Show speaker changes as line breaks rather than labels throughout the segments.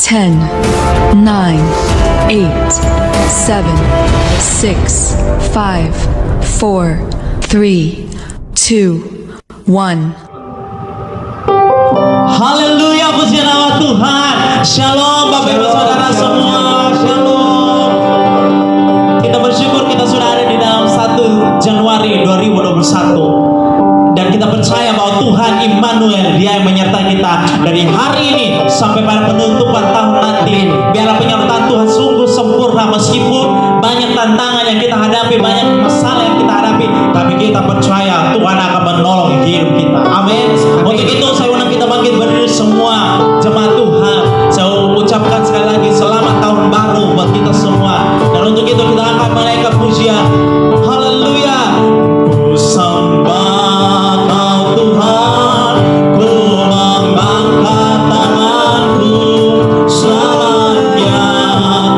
10, 9, 8, 7, 6, 5, 4, 3, 2, 1.
Haleluya, puji nama Tuhan. Shalom Bapak Ibu Saudara semua. Shalom. Kita bersyukur kita sudah ada di dalam 1 Januari 2021. Dan kita percaya bahwa Tuhan Immanuel, Dia yang menyertai kita dari hari ini sampai pada penutupan tahun nanti. Biarlah penyertaan Tuhan sungguh sempurna meskipun banyak tantangan yang kita hadapi, banyak masalah yang kita hadapi, tapi kita percaya Tuhan akan menolong hidup kita. Amin. Untuk itu saya undang kita bangkit berdiri semua jemaat Tuhan. Saya ucapkan sekali lagi selamat tahun baru buat kita semua. Dan untuk itu kita akan menaikkan pujian. Haleluya. Ku sembah Kau Tuhan, ku mengangkat tanganku, selamanya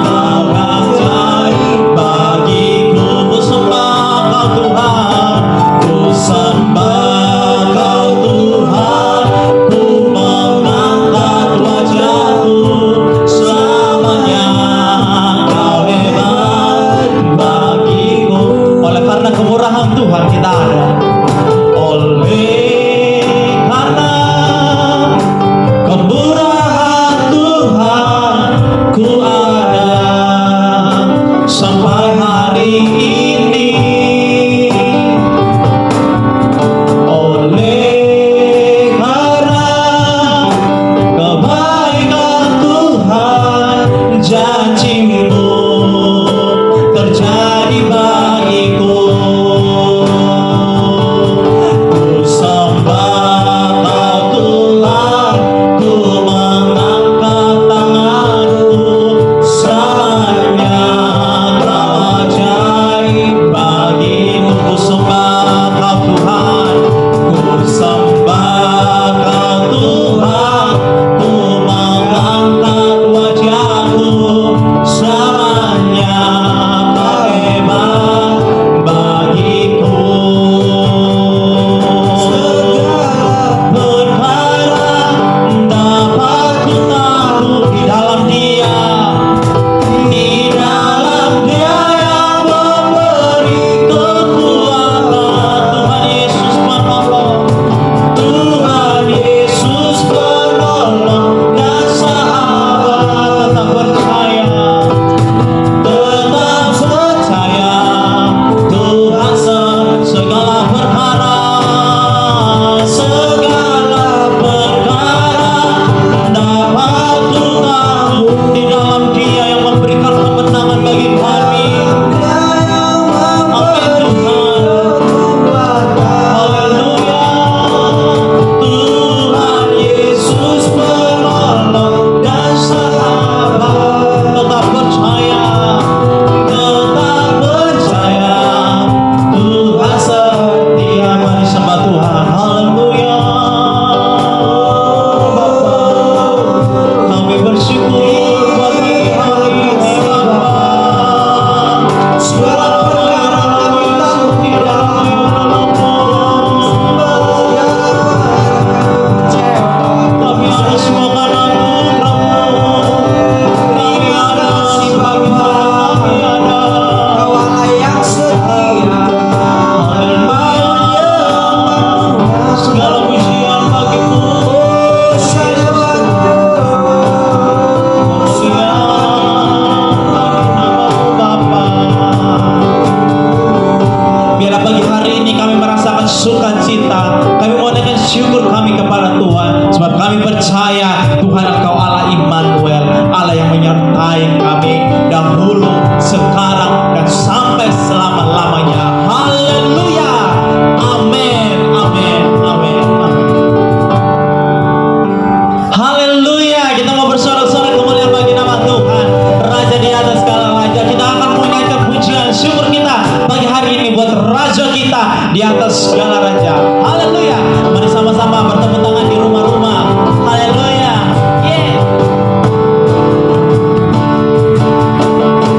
Kau ajaib bagiku. Ku sembah Kau Tuhan, ku sembah Kau Tuhan, ku mengangkat wajahku, selamanya Kau hebat bagiku. Oleh karena kemurahan Tuhan kita ada. Oleh karena kemurahan Tuhan ku ada sampai hari ini. Oleh karena kebaikan Tuhan, janji-Mu terjadi bagiku. Ku sembah Kau Tuhan, ku mengangkat tanganku, selamanya Kau ajaib bagiku. Ku sembah Kau Tuhan, ku sembah Kau Tuhan, ku mengangkat wajahku, selamanya Kau hebat bagiku. Perkara dapat ku tahu di dalam Dia, di dalam Dia yang memberi kekuatan. Tuhan Yesus penolong, Tuhan Yesus penolong dan sahabat. Tetap percaya, Tuhan segala perkara dapat ku tahu di dalam Dia yang memberikan kemenangan bagi kami. Amin Tuhan. Haleluya. Tuhan Yesus penolong dan sahabat. Tetap percaya, Tuhan setia. Mari sembah Tuhan. Haleluya. Kami bersyukur bagi hari ini Bapa. Segala perkara kami tahu tidak tapi ada semua karena anugerah-Mu. Kami ada sifat kami ada Kau Allah yang setia. Haleluya. Segala pujian bagi-Mu. Biarlah pagi hari ini kami merasakan sukacita. Kami menaikkan syukur kami kepada Tuhan, sebab kami percaya Tuhan Engkau Allah Immanuel, Allah yang menyertai kami dahulu, sekarang, dan sampai selama-lamanya. Haleluya. Amin. Amin. Amin. Amin. Haleluya. Kita mau bersorak-sorai kemuliaan bagi nama Tuhan, Raja di atas segala raja. Kita akan menaikkan pujian syukur kita pagi hari ini buat Raja kita di atas segala raja. Haleluya. Mari sama-sama bertepuk tangan di rumah-rumah. Haleluya. Yeah.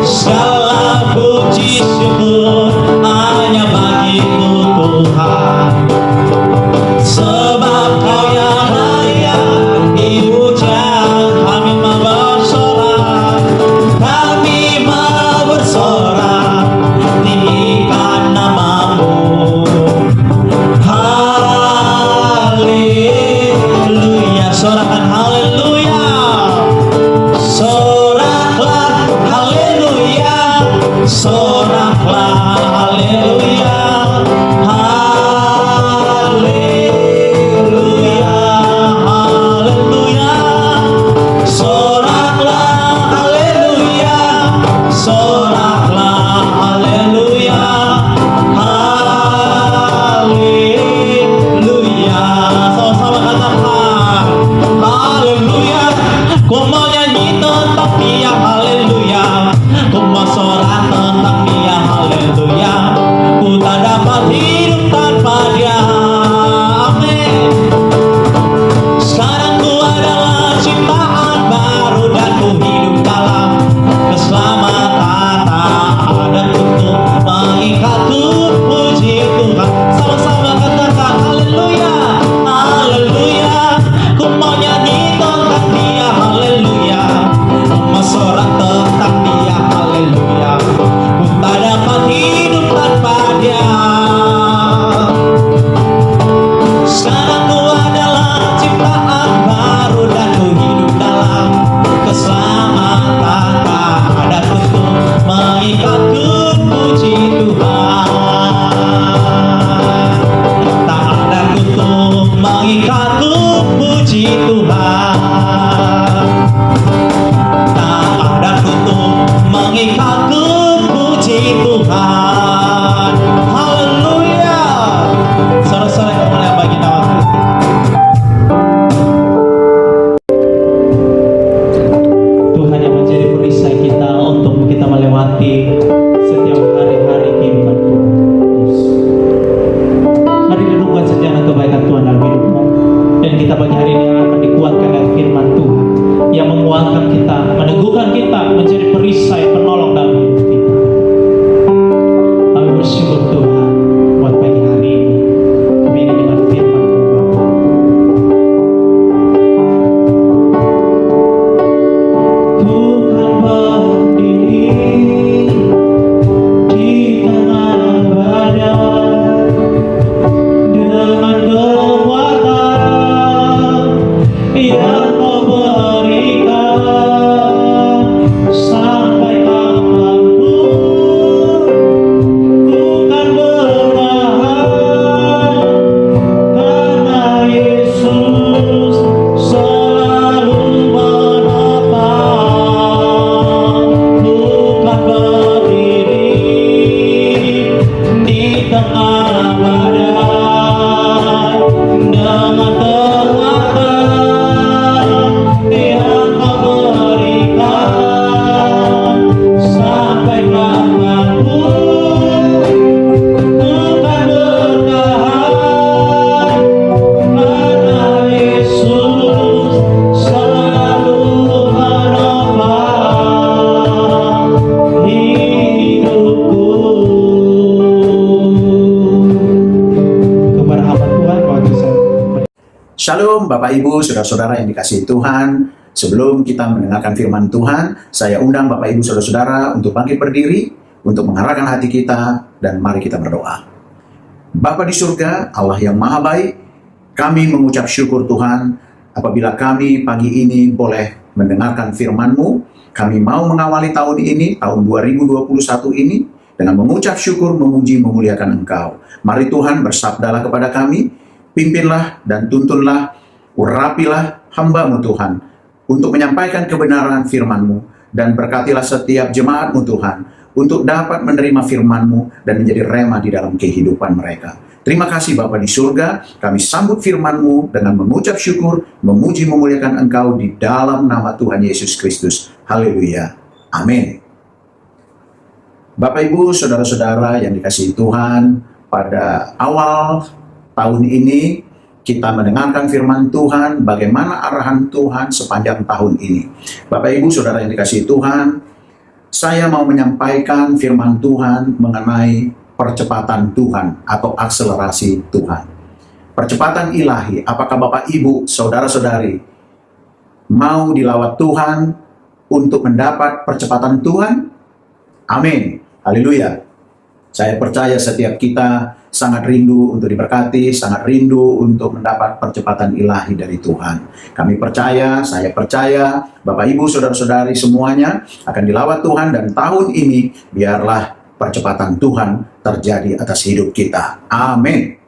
Segala puji Dan kita pagi hari ini akan dikuatkan oleh firman Tuhan yang menguatkan kita, meneguhkan kita menjadi perisai penolong dalam hidup kita. Kami bersyukur Tuhan buat pagi hari ini. Kami ingin dengar firman-Mu Bapa. Tuhan berdiri di tengah badai dengan kekuatan yang Kau berikan sampai kapanpun ku kan bertahan karena Yesus selalu menopang. Ku kan berdiri di tengah badai dengan kekuatan yang Kau berikan sampai kapanpun ku kan bertahan karena Yesus selalu menopang hidupku. Keberhamba Tuhan kalau bisa.
Shalom Bapak Ibu, Saudara-saudara yang dikasihi Tuhan. Sebelum kita mendengarkan firman Tuhan, saya undang Bapak Ibu Saudara-saudara untuk bangkit berdiri, untuk mengarahkan hati kita, dan mari kita berdoa. Bapa di surga, Allah yang maha baik, kami mengucap syukur Tuhan, apabila kami pagi ini boleh mendengarkan firman-Mu. Kami mau mengawali tahun ini, tahun 2021 ini, dengan mengucap syukur, memuji, memuliakan Engkau. Mari Tuhan bersabdalah kepada kami, pimpinlah dan tuntunlah, urapilah hamba-Mu Tuhan, untuk menyampaikan kebenaran firman-Mu, dan berkatilah setiap jemaat-Mu Tuhan, untuk dapat menerima firman-Mu dan menjadi rema di dalam kehidupan mereka. Terima kasih Bapa di surga, kami sambut firman-Mu dengan mengucap syukur, memuji, memuliakan Engkau di dalam nama Tuhan Yesus Kristus. Haleluya. Amin. Bapak Ibu, Saudara-saudara yang dikasihi Tuhan, pada awal tahun ini kita mendengarkan firman Tuhan, bagaimana arahan Tuhan sepanjang tahun ini. Bapak Ibu Saudara yang dikasihi Tuhan, saya mau menyampaikan firman Tuhan mengenai percepatan Tuhan atau akselerasi Tuhan. Percepatan ilahi, apakah Bapak Ibu Saudara-saudari mau dilawat Tuhan untuk mendapat percepatan Tuhan? Amin. Haleluya. Saya percaya setiap kita sangat rindu untuk diberkati, sangat rindu untuk mendapat percepatan ilahi dari Tuhan. Kami percaya, saya percaya, Bapak Ibu, Saudara-saudari semuanya akan dilawat Tuhan, dan tahun ini biarlah percepatan Tuhan terjadi atas hidup kita. Amin.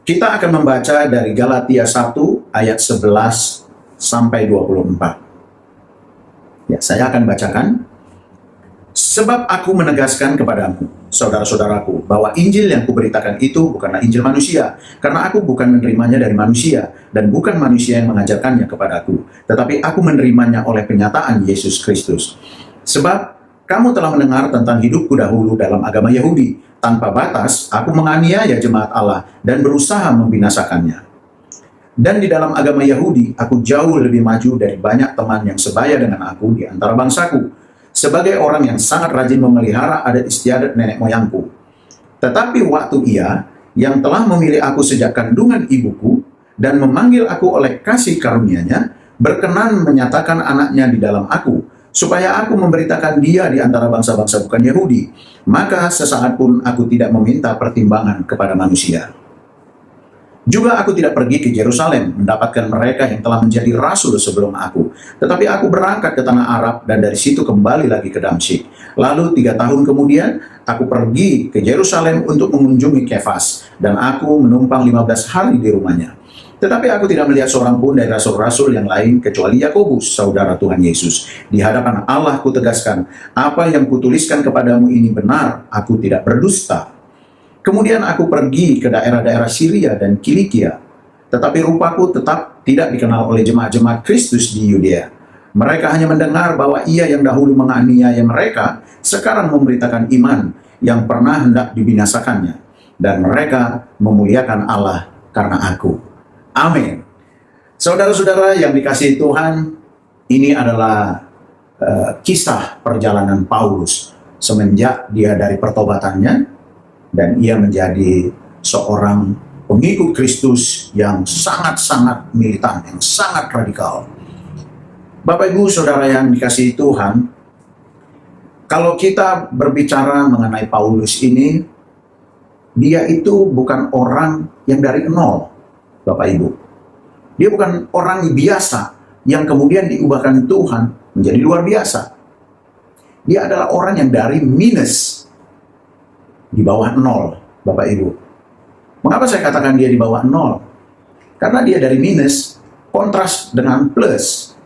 Kita akan membaca dari Galatia 1 ayat 11 sampai 24. Ya, saya akan bacakan. Sebab aku menegaskan kepadamu, saudara-saudaraku, bahwa Injil yang kuberitakan itu bukanlah Injil manusia, karena aku bukan menerimanya dari manusia, dan bukan manusia yang mengajarkannya kepadaku, tetapi aku menerimanya oleh penyataan Yesus Kristus. Sebab kamu telah mendengar tentang hidupku dahulu dalam agama Yahudi. Tanpa batas, aku menganiaya jemaat Allah dan berusaha membinasakannya. Dan di dalam agama Yahudi, aku jauh lebih maju dari banyak teman yang sebaya dengan aku di antara bangsaku, sebagai orang yang sangat rajin memelihara adat istiadat nenek moyangku. Tetapi waktu Ia, yang telah memilih aku sejak kandungan ibuku, dan memanggil aku oleh kasih karunia-Nya, berkenan menyatakan anaknya di dalam aku, supaya aku memberitakan Dia di antara bangsa-bangsa bukan Yahudi, maka sesaat pun aku tidak meminta pertimbangan kepada manusia. Juga aku tidak pergi ke Yerusalem mendapatkan mereka yang telah menjadi rasul sebelum aku. Tetapi aku berangkat ke tanah Arab dan dari situ kembali lagi ke Damsyik. Lalu 3 tahun kemudian aku pergi ke Yerusalem untuk mengunjungi Kefas. Dan aku menumpang 15 hari di rumahnya. Tetapi aku tidak melihat seorang pun dari rasul-rasul yang lain kecuali Yakobus, saudara Tuhan Yesus. Di hadapan Allah kutegaskan, apa yang kutuliskan kepadamu ini benar, aku tidak berdusta. Kemudian aku pergi ke daerah-daerah Syria dan Kilikia, tetapi rupaku tetap tidak dikenal oleh jemaat-jemaat Kristus di Yudea. Mereka hanya mendengar bahwa Ia yang dahulu menganiaya mereka, sekarang memberitakan iman yang pernah hendak dibinasakannya. Dan mereka memuliakan Allah karena aku. Amin. Saudara-saudara yang dikasihi Tuhan, ini adalah kisah perjalanan Paulus semenjak dia dari pertobatannya dan ia menjadi seorang pengikut Kristus yang sangat-sangat militan, yang sangat radikal. Bapak Ibu Saudara yang dikasihi Tuhan, kalau kita berbicara mengenai Paulus ini, dia itu bukan orang yang dari nol, Bapak Ibu. Dia bukan orang biasa yang kemudian diubahkan Tuhan menjadi luar biasa. Dia adalah orang yang dari minus, di bawah nol, Bapak Ibu. Mengapa saya katakan dia di bawah nol? Karena dia dari minus, kontras dengan plus.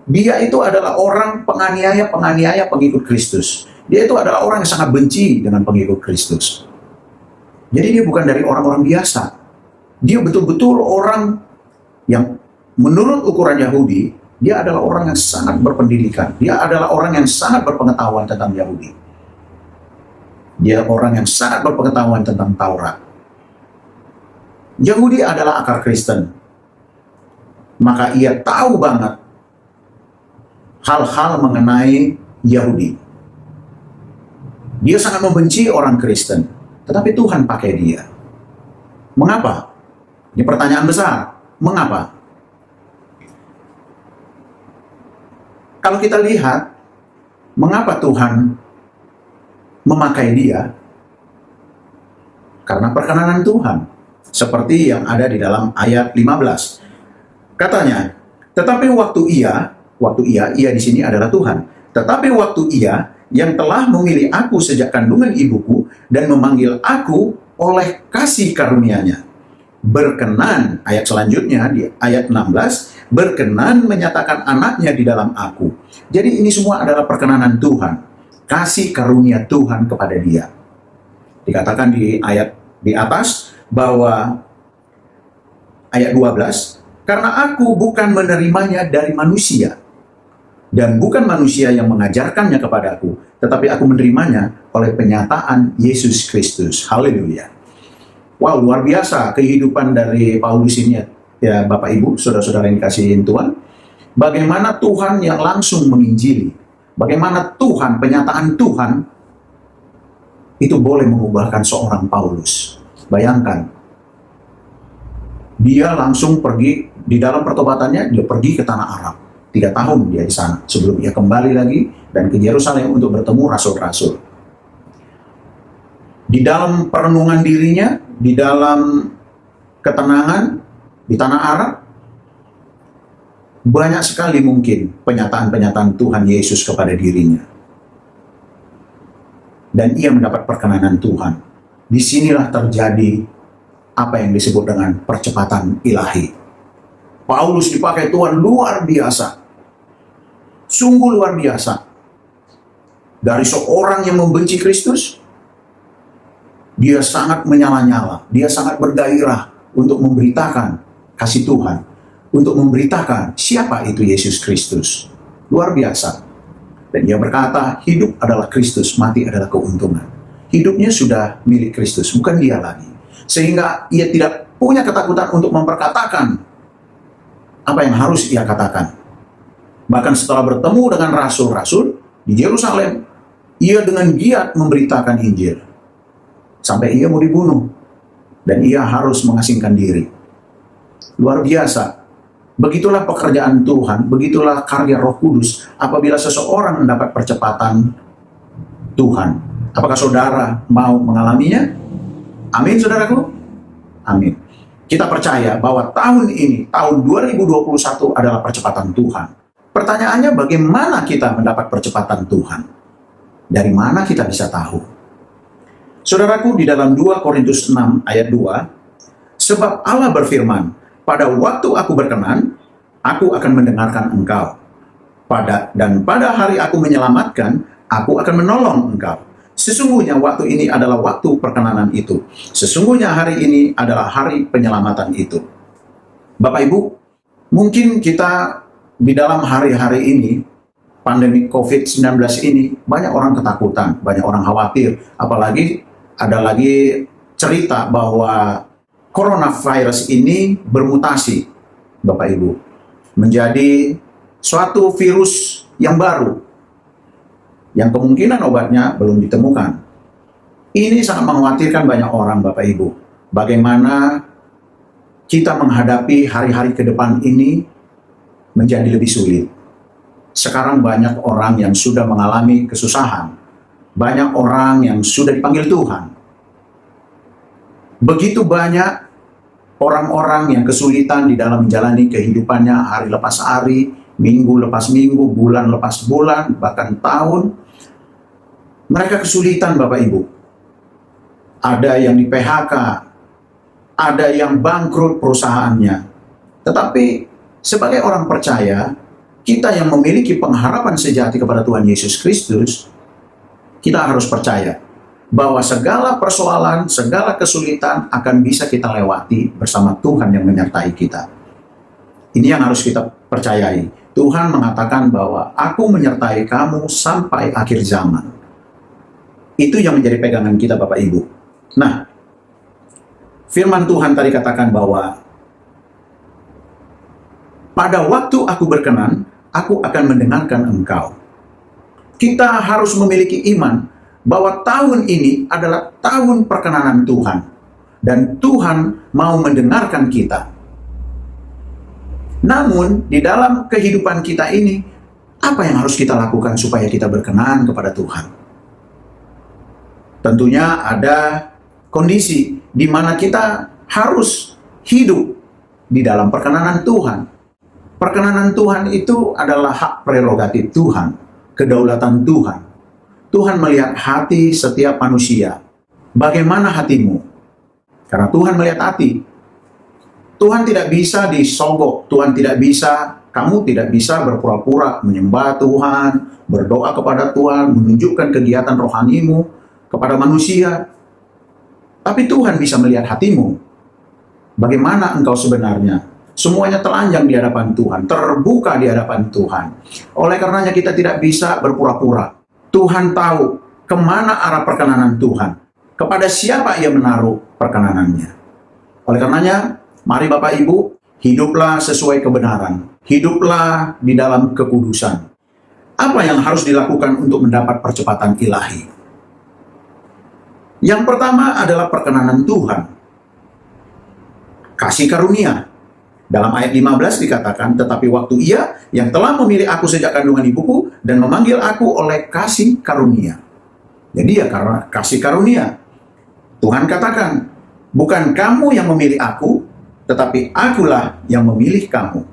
Dia itu adalah orang penganiaya pengikut Kristus. Dia itu adalah orang yang sangat benci dengan pengikut Kristus. Jadi dia bukan dari orang-orang biasa. Dia betul-betul orang yang menurut ukuran Yahudi, dia adalah orang yang sangat berpendidikan. Dia adalah orang yang sangat berpengetahuan tentang Yahudi. Dia orang yang sangat berpengetahuan tentang Taurat. Yahudi adalah akar Kristen. Maka ia tahu banget hal-hal mengenai Yahudi. Dia sangat membenci orang Kristen. Tetapi Tuhan pakai dia. Mengapa? Ini pertanyaan besar. Mengapa? Kalau kita lihat, mengapa Tuhan memakai dia? Karena perkenanan Tuhan. Seperti yang ada di dalam ayat 15. Katanya, tetapi waktu ia di sini adalah Tuhan. Tetapi waktu ia yang telah memilih aku sejak kandungan ibuku dan memanggil aku oleh kasih karunia-Nya, berkenan, ayat selanjutnya di ayat 16, berkenan menyatakan anaknya di dalam aku. Jadi ini semua adalah perkenanan Tuhan, kasih karunia Tuhan kepada dia. Dikatakan di ayat di atas bahwa ayat 12, karena aku bukan menerimanya dari manusia, dan bukan manusia yang mengajarkannya kepadaku, tetapi aku menerimanya oleh penyataan Yesus Kristus. Haleluya. Wow, luar biasa kehidupan dari Paulus ini ya Bapak Ibu, saudara-saudara yang dikasihi Tuhan. Bagaimana Tuhan yang langsung menginjili, bagaimana Tuhan, penyataan Tuhan itu boleh mengubahkan seorang Paulus. Bayangkan, dia langsung pergi di dalam pertobatannya, dia pergi ke tanah Arab. 3 tahun dia di sana sebelum ia kembali lagi dan ke Yerusalem untuk bertemu rasul-rasul. Di dalam perenungan dirinya, di dalam ketenangan di tanah Arab, banyak sekali mungkin penyataan-penyataan Tuhan Yesus kepada dirinya. Dan ia mendapat perkenanan Tuhan. Disinilah terjadi apa yang disebut dengan percepatan ilahi. Paulus dipakai Tuhan luar biasa. Sungguh luar biasa. Dari seorang yang membenci Kristus, dia sangat menyala-nyala, dia sangat bergairah untuk memberitakan kasih Tuhan, untuk memberitakan siapa itu Yesus Kristus. Luar biasa. Dan dia berkata, hidup adalah Kristus, mati adalah keuntungan. Hidupnya sudah milik Kristus, bukan dia lagi. Sehingga ia tidak punya ketakutan untuk memperkatakan apa yang harus ia katakan. Bahkan setelah bertemu dengan rasul-rasul di Yerusalem, ia dengan giat memberitakan Injil. Sampai ia mau dibunuh. Dan ia harus mengasingkan diri. Luar biasa. Begitulah pekerjaan Tuhan, begitulah karya Roh Kudus apabila seseorang mendapat percepatan Tuhan. Apakah saudara mau mengalaminya? Amin, saudaraku? Amin. Kita percaya bahwa tahun ini, tahun 2021 adalah percepatan Tuhan. Pertanyaannya, bagaimana kita mendapat percepatan Tuhan? Dari mana kita bisa tahu? Saudaraku, di dalam 2 Korintus 6 ayat 2, sebab Allah berfirman, pada waktu aku berkenan, aku akan mendengarkan engkau. Dan pada hari aku menyelamatkan, aku akan menolong engkau. Sesungguhnya waktu ini adalah waktu perkenanan itu. Sesungguhnya hari ini adalah hari penyelamatan itu. Bapak Ibu, mungkin kita di dalam hari-hari ini, pandemi COVID-19 ini, banyak orang ketakutan, banyak orang khawatir. Apalagi ada lagi cerita bahwa coronavirus ini bermutasi Bapak Ibu, menjadi suatu virus yang baru, yang kemungkinan obatnya belum ditemukan. Ini sangat mengkhawatirkan banyak orang, Bapak Ibu. Bagaimana kita menghadapi hari-hari ke depan ini menjadi lebih sulit. Sekarang banyak orang yang sudah mengalami kesusahan. Banyak orang yang sudah dipanggil Tuhan. Begitu banyak orang-orang yang kesulitan di dalam menjalani kehidupannya hari lepas hari, minggu lepas minggu, bulan lepas bulan, bahkan tahun. Mereka kesulitan, Bapak Ibu. Ada yang di PHK, ada yang bangkrut perusahaannya. Tetapi sebagai orang percaya, kita yang memiliki pengharapan sejati kepada Tuhan Yesus Kristus, kita harus percaya bahwa segala persoalan, segala kesulitan akan bisa kita lewati bersama Tuhan yang menyertai kita. Ini yang harus kita percayai. Tuhan mengatakan bahwa aku menyertai kamu sampai akhir zaman. Itu yang menjadi pegangan kita, Bapak Ibu. Nah, firman Tuhan tadi katakan bahwa pada waktu aku berkenan, aku akan mendengarkan engkau. Kita harus memiliki iman bahwa tahun ini adalah tahun perkenanan Tuhan. Dan Tuhan mau mendengarkan kita. Namun, di dalam kehidupan kita ini, apa yang harus kita lakukan supaya kita berkenan kepada Tuhan? Tentunya ada kondisi di mana kita harus hidup di dalam perkenanan Tuhan. Perkenanan Tuhan itu adalah hak prerogatif Tuhan, kedaulatan Tuhan. Tuhan melihat hati setiap manusia. Bagaimana hatimu? Karena Tuhan melihat hati. Tuhan tidak bisa disogok, kamu tidak bisa berpura-pura menyembah Tuhan, berdoa kepada Tuhan, menunjukkan kegiatan rohanimu kepada manusia. Tapi Tuhan bisa melihat hatimu. Bagaimana engkau sebenarnya? Semuanya telanjang di hadapan Tuhan, terbuka di hadapan Tuhan. Oleh karenanya kita tidak bisa berpura-pura. Tuhan tahu kemana arah perkenanan Tuhan. Kepada siapa ia menaruh perkenanannya. Oleh karenanya, mari Bapak Ibu, hiduplah sesuai kebenaran. Hiduplah di dalam kekudusan. Apa yang harus dilakukan untuk mendapat percepatan ilahi? Yang pertama adalah perkenanan Tuhan. Kasih karunia. Dalam ayat 15 dikatakan, tetapi waktu ia yang telah memilih aku sejak kandungan ibuku dan memanggil aku oleh kasih karunia. Jadi ya karena kasih karunia. Tuhan katakan, bukan kamu yang memilih aku, tetapi akulah yang memilih kamu.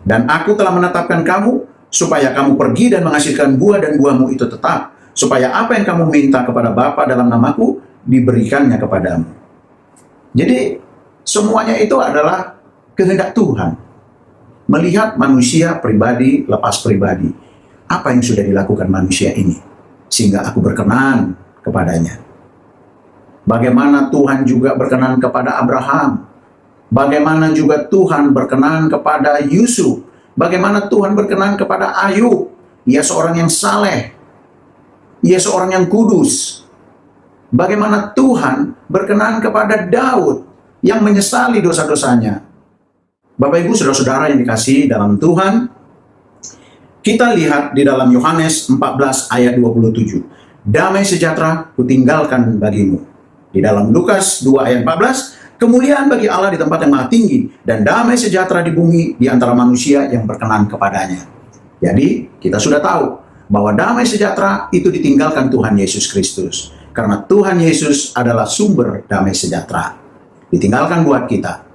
Dan aku telah menetapkan kamu, supaya kamu pergi dan menghasilkan buah dan buahmu itu tetap. Supaya apa yang kamu minta kepada Bapa dalam namaku, diberikannya kepadamu. Jadi, semuanya itu adalah kehendak Tuhan. Melihat manusia pribadi, lepas pribadi. Apa yang sudah dilakukan manusia ini? Sehingga aku berkenan kepadanya. Bagaimana Tuhan juga berkenan kepada Abraham. Bagaimana juga Tuhan berkenan kepada Yusuf. Bagaimana Tuhan berkenan kepada Ayub. Ia seorang yang saleh. Ia seorang yang kudus. Bagaimana Tuhan berkenan kepada Daud yang menyesali dosa-dosanya. Bapak Ibu saudara-saudara yang dikasihi dalam Tuhan, kita lihat di dalam Yohanes 14 ayat 27. Damai sejahtera kutinggalkan bagimu. Di dalam Lukas 2 ayat 14, kemuliaan bagi Allah di tempat yang maha tinggi, dan damai sejahtera di bumi di antara manusia yang berkenan kepadanya. Jadi, kita sudah tahu bahwa damai sejahtera itu ditinggalkan Tuhan Yesus Kristus. Karena Tuhan Yesus adalah sumber damai sejahtera. Ditinggalkan buat kita.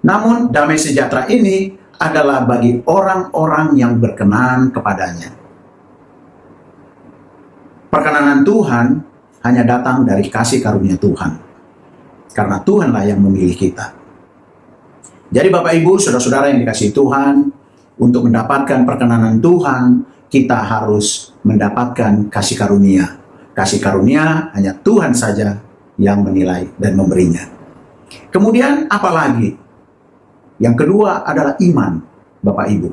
Namun, damai sejahtera ini adalah bagi orang-orang yang berkenan kepadanya. Perkenanan Tuhan hanya datang dari kasih karunia Tuhan. Karena Tuhanlah yang memilih kita. Jadi Bapak Ibu, saudara-saudara yang dikasihi Tuhan, untuk mendapatkan perkenanan Tuhan, kita harus mendapatkan kasih karunia. Kasih karunia hanya Tuhan saja yang menilai dan memberinya. Kemudian apa lagi? Yang kedua adalah iman, Bapak Ibu.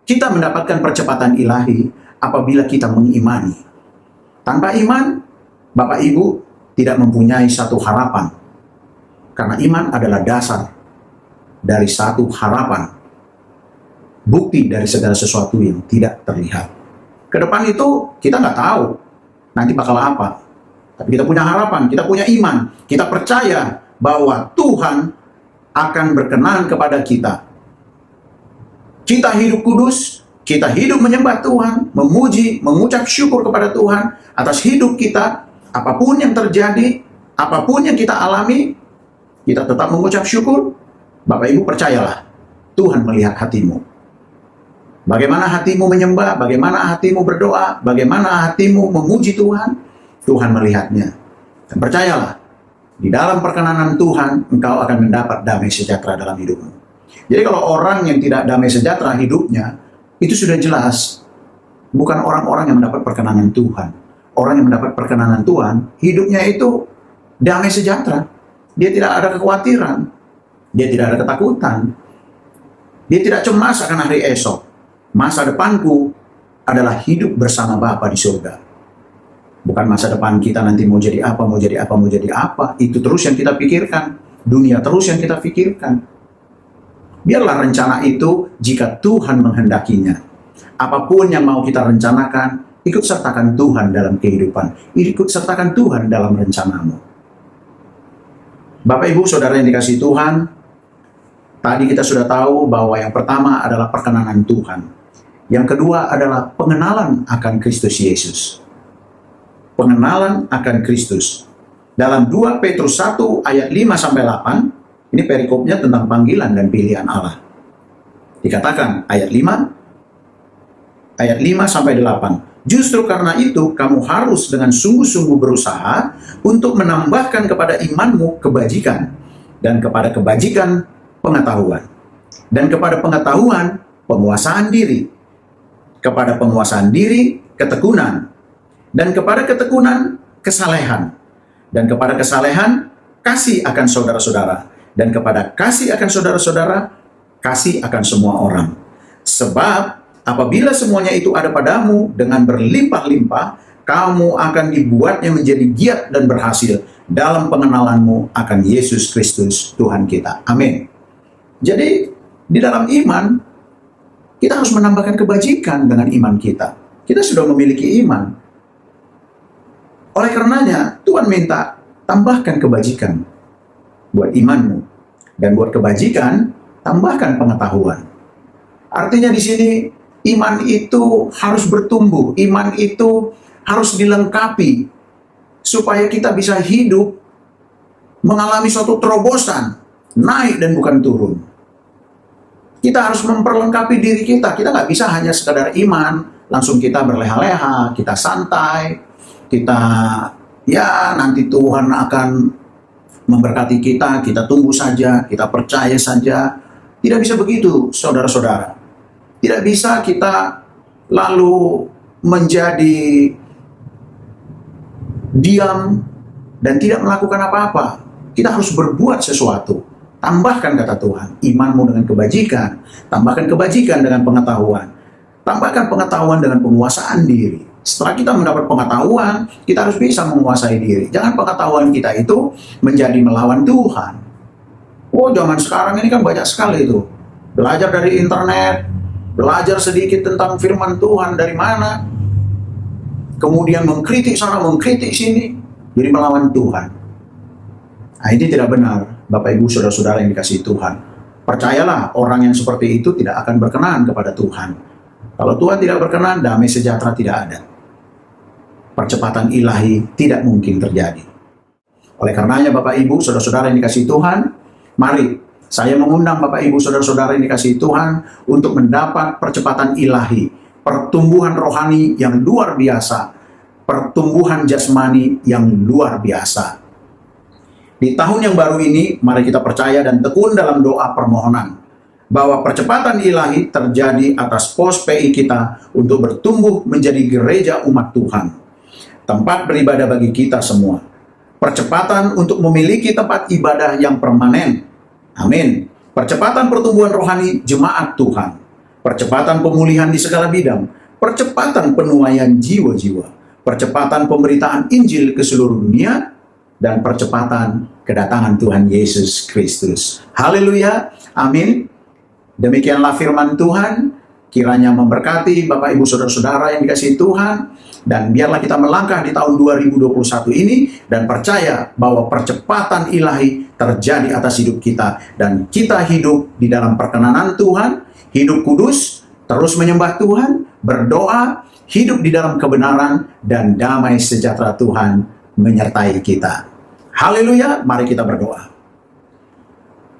Kita mendapatkan percepatan ilahi apabila kita mengimani. Tanpa iman, Bapak Ibu tidak mempunyai satu harapan. Karena iman adalah dasar dari satu harapan, bukti dari segala sesuatu yang tidak terlihat. Ke depan itu kita nggak tahu nanti bakal apa, tapi kita punya harapan, kita punya iman, kita percaya bahwa Tuhan akan berkenan kepada kita. Kita hidup kudus, kita hidup menyembah Tuhan, memuji, mengucap syukur kepada Tuhan atas hidup kita. Apapun yang terjadi, apapun yang kita alami, kita tetap mengucap syukur. Bapak Ibu percayalah, Tuhan melihat hatimu. Bagaimana hatimu menyembah, bagaimana hatimu berdoa, bagaimana hatimu memuji Tuhan, Tuhan melihatnya. Dan percayalah, di dalam perkenanan Tuhan, engkau akan mendapat damai sejahtera dalam hidupmu. Jadi kalau orang yang tidak damai sejahtera hidupnya, itu sudah jelas, bukan orang-orang yang mendapat perkenanan Tuhan. Orang yang mendapat perkenanan Tuhan, hidupnya itu damai sejahtera. Dia tidak ada kekhawatiran, dia tidak ada ketakutan, dia tidak cemas akan hari esok. Masa depanku adalah hidup bersama Bapa di surga. Bukan masa depan kita nanti mau jadi apa, mau jadi apa, mau jadi apa. Itu terus yang kita pikirkan. Dunia terus yang kita pikirkan. Biarlah rencana itu jika Tuhan menghendakinya. Apapun yang mau kita rencanakan, ikut sertakan Tuhan dalam kehidupan. Ikut sertakan Tuhan dalam rencanamu. Bapak Ibu Saudara yang dikasihi Tuhan, tadi kita sudah tahu bahwa yang pertama adalah perkenanan Tuhan. Yang kedua adalah pengenalan akan Kristus Yesus. Pengenalan akan Kristus. Dalam 2 Petrus 1 ayat 5-8, ini perikopnya tentang panggilan dan pilihan Allah. Dikatakan ayat 5 sampai 8. Justru karena itu kamu harus dengan sungguh-sungguh berusaha untuk menambahkan kepada imanmu kebajikan, dan kepada kebajikan pengetahuan, dan kepada pengetahuan penguasaan diri, kepada penguasaan diri ketekunan, dan kepada ketekunan kesalehan, dan kepada kesalehan kasih akan saudara-saudara, dan kepada kasih akan saudara-saudara kasih akan semua orang. Sebab apabila semuanya itu ada padamu dengan berlimpah-limpah, kamu akan dibuatnya menjadi giat dan berhasil dalam pengenalanmu akan Yesus Kristus Tuhan kita. Amin. Jadi di dalam iman, kita harus menambahkan kebajikan dengan iman kita. Kita sudah memiliki iman. Oleh karenanya, Tuhan minta tambahkan kebajikan buat imanmu. Dan buat kebajikan, tambahkan pengetahuan. Artinya di sini, iman itu harus bertumbuh, iman itu harus dilengkapi supaya kita bisa hidup mengalami suatu terobosan, naik dan bukan turun. Kita harus memperlengkapi diri kita. Kita nggak bisa hanya sekadar iman, langsung kita berleha-leha, kita santai, kita ya nanti Tuhan akan memberkati kita, kita tunggu saja, kita percaya saja. Tidak bisa begitu, saudara-saudara. Tidak bisa kita lalu menjadi diam dan tidak melakukan apa-apa. Kita harus berbuat sesuatu. Tambahkan kata Tuhan, imanmu dengan kebajikan. Tambahkan kebajikan dengan pengetahuan. Tambahkan pengetahuan dengan penguasaan diri. Setelah kita mendapat pengetahuan, kita harus bisa menguasai diri. Jangan pengetahuan kita itu menjadi melawan Tuhan. Oh, zaman sekarang ini kan banyak sekali itu. Belajar dari internet, belajar sedikit tentang firman Tuhan dari mana, kemudian mengkritik sana, mengkritik sini, jadi melawan Tuhan. Nah, ini tidak benar, Bapak Ibu Saudara-saudara yang dikasihi Tuhan. Percayalah, orang yang seperti itu tidak akan berkenan kepada Tuhan. Kalau Tuhan tidak berkenan, damai sejahtera tidak ada. Percepatan ilahi tidak mungkin terjadi. Oleh karenanya Bapak Ibu Saudara-saudara yang dikasihi Tuhan, mari saya mengundang Bapak Ibu Saudara-saudara yang dikasihi Tuhan untuk mendapat percepatan ilahi, pertumbuhan rohani yang luar biasa, pertumbuhan jasmani yang luar biasa. Di tahun yang baru ini, mari kita percaya dan tekun dalam doa permohonan bahwa percepatan ilahi terjadi atas pos PI kita untuk bertumbuh menjadi gereja umat Tuhan, tempat beribadah bagi kita semua. Percepatan untuk memiliki tempat ibadah yang permanen. Amin. Percepatan pertumbuhan rohani jemaat Tuhan. Percepatan pemulihan di segala bidang. Percepatan penuaian jiwa-jiwa. Percepatan pemberitaan Injil ke seluruh dunia. Dan percepatan kedatangan Tuhan Yesus Kristus. Haleluya, amin. Demikianlah firman Tuhan, kiranya memberkati Bapak Ibu Saudara-saudara yang dikasihi Tuhan, dan biarlah kita melangkah di tahun 2021 ini dan percaya bahwa percepatan ilahi terjadi atas hidup kita, dan kita hidup di dalam perkenanan Tuhan, hidup kudus, terus menyembah Tuhan, berdoa, hidup di dalam kebenaran, dan damai sejahtera Tuhan menyertai kita. Haleluya, mari kita berdoa.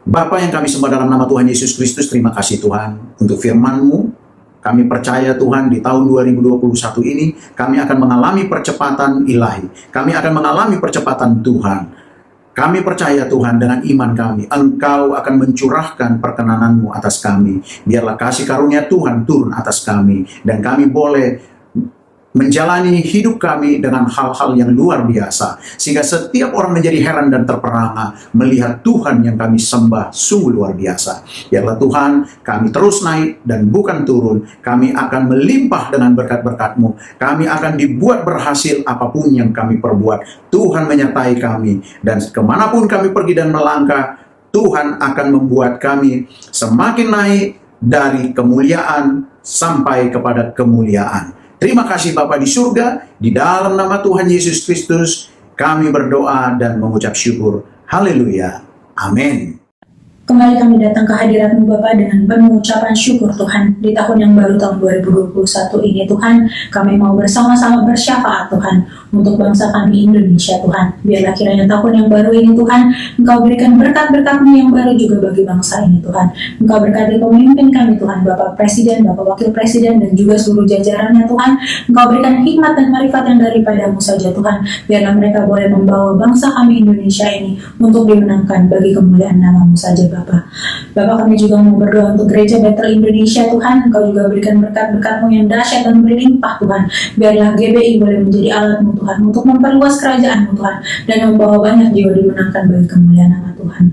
Bapa yang kami sembah dalam nama Tuhan Yesus Kristus, terima kasih Tuhan untuk firman-Mu. Kami percaya Tuhan di tahun 2021 ini kami akan mengalami percepatan ilahi. Kami akan mengalami percepatan Tuhan. Kami percaya Tuhan dengan iman kami, Engkau akan mencurahkan perkenanan-Mu atas kami. Biarlah kasih karunia Tuhan turun atas kami, dan kami boleh menjalani hidup kami dengan hal-hal yang luar biasa, sehingga setiap orang menjadi heran dan terperangah melihat Tuhan yang kami sembah sungguh luar biasa. Biarlah Tuhan kami terus naik dan bukan turun. Kami akan melimpah dengan berkat-berkat-Mu. Kami akan dibuat berhasil apapun yang kami perbuat. Tuhan menyertai kami, dan kemanapun kami pergi dan melangkah, Tuhan akan membuat kami semakin naik dari kemuliaan sampai kepada kemuliaan. Terima kasih Bapa di surga, di dalam nama Tuhan Yesus Kristus, kami berdoa dan mengucap syukur. Haleluya. Amin.
Kembali kami datang ke hadirat-Mu Bapa dengan penuh ucapan syukur Tuhan. Di tahun yang baru, tahun 2021 ini Tuhan, kami mau bersama-sama bersyafaat Tuhan untuk bangsa kami Indonesia Tuhan. Biarlah kiranya tahun yang baru ini Tuhan, Engkau berikan berkat-berkat-Mu yang baru juga bagi bangsa ini Tuhan. Engkau berkati pemimpin kami Tuhan, Bapak Presiden, Bapak Wakil Presiden, dan juga seluruh jajarannya Tuhan. Engkau berikan hikmat dan marifat yang daripada-Mu saja Tuhan. Biarlah mereka boleh membawa bangsa kami Indonesia ini untuk dimenangkan bagi kemuliaan nama-Mu saja Bapak, kami juga mau berdoa untuk Gereja Bethel Indonesia Tuhan. Engkau juga berikan berkat-berkat-Mu yang dahsyat dan berlimpah Tuhan. Biarlah GBI boleh menjadi alat-Mu Tuhan untuk memperluas kerajaan-Mu Tuhan, dan membawa banyak jiwa dimenangkan bagi kemuliaan nama Tuhan.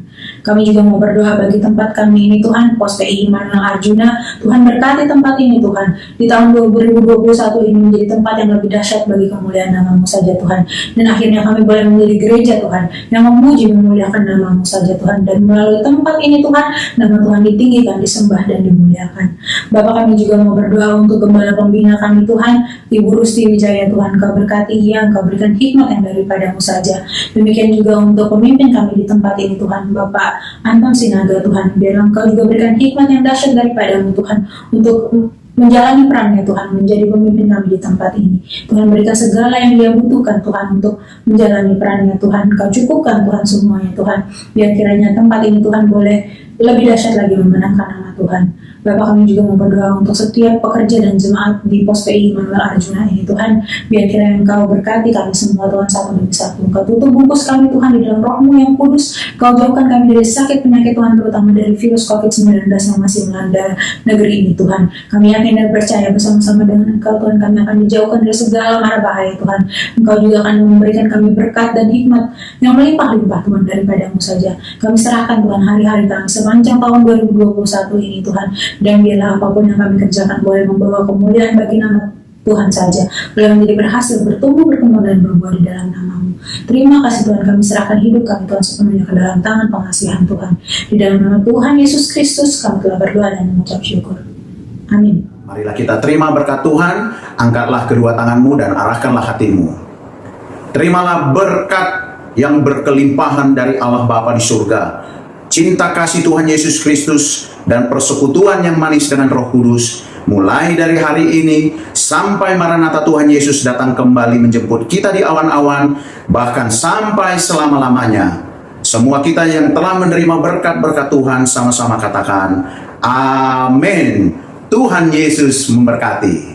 Kami juga mau berdoa bagi tempat kami ini Tuhan, Pos PI Immanuel Arjuna. Tuhan berkati tempat ini Tuhan. Di tahun 2021 ini menjadi tempat yang lebih dahsyat bagi kemuliaan nama-Mu saja Tuhan. Dan akhirnya kami boleh menjadi gereja Tuhan yang memuji memuliakan nama-Mu saja Tuhan. Dan melalui tempat ini Tuhan, nama Tuhan ditinggikan, disembah, dan dimuliakan. Bapak, kami juga mau berdoa untuk gembala pembina kami Tuhan, Ibu Rusti Wijaya Tuhan. Engkau berkati ia, Engkau berikan hikmat yang daripada-Mu saja. Demikian juga untuk pemimpin kami di tempat ini Tuhan, Bapak Anton Sinaga Tuhan. Biarlah Engkau juga berikan hikmat yang dahsyat daripada-Mu Tuhan untuk menjalani perannya Tuhan, menjadi pemimpin kami di tempat ini. Tuhan, berikan segala yang dia butuhkan Tuhan untuk menjalani perannya Tuhan. Kau cukupkan Tuhan semuanya Tuhan. Biar kiranya tempat ini Tuhan boleh lebih dahsyat lagi memenangkan nama Tuhan. Bapak, kami juga mau berdoa untuk setiap pekerja dan jemaat di Pos PI Immanuel Arjuna ini Tuhan. Biar kiranya Engkau berkati kami semua Tuhan, satu demi satu. Engkau tutup bungkus kami Tuhan di dalam Roh-Mu yang kudus. Engkau jauhkan kami dari sakit penyakit Tuhan, terutama dari virus COVID-19 yang masih melanda negeri ini Tuhan. Kami yakin dan percaya bersama-sama dengan Engkau Tuhan, kami akan dijauhkan dari segala mara bahaya Tuhan. Engkau juga akan memberikan kami berkat dan hikmat yang melimpah-limpah Tuhan daripada-Mu saja. Kami serahkan Tuhan hari-hari kami sepanjang tahun 2021 ini Tuhan. Dan biarlah apapun yang kami kerjakan boleh membawa kemuliaan bagi nama Tuhan saja, boleh menjadi berhasil, bertumbuh, berkembang, dan berbuah di dalam nama-Mu. Terima kasih Tuhan, kami serahkan hidup kami Tuhan sepenuhnya ke dalam tangan pengasihan Tuhan. Di dalam nama Tuhan Yesus Kristus kami telah berdoa dan mengucap syukur. Amin.
Marilah kita terima berkat Tuhan. Angkatlah kedua tanganmu dan arahkanlah hatimu. Terimalah berkat yang berkelimpahan dari Allah Bapa di surga, cinta kasih Tuhan Yesus Kristus, dan persekutuan yang manis dengan Roh Kudus, mulai dari hari ini sampai Maranatha Tuhan Yesus datang kembali menjemput kita di awan-awan, bahkan sampai selama-lamanya. Semua kita yang telah menerima berkat-berkat Tuhan sama-sama katakan, Amin. Tuhan Yesus memberkati.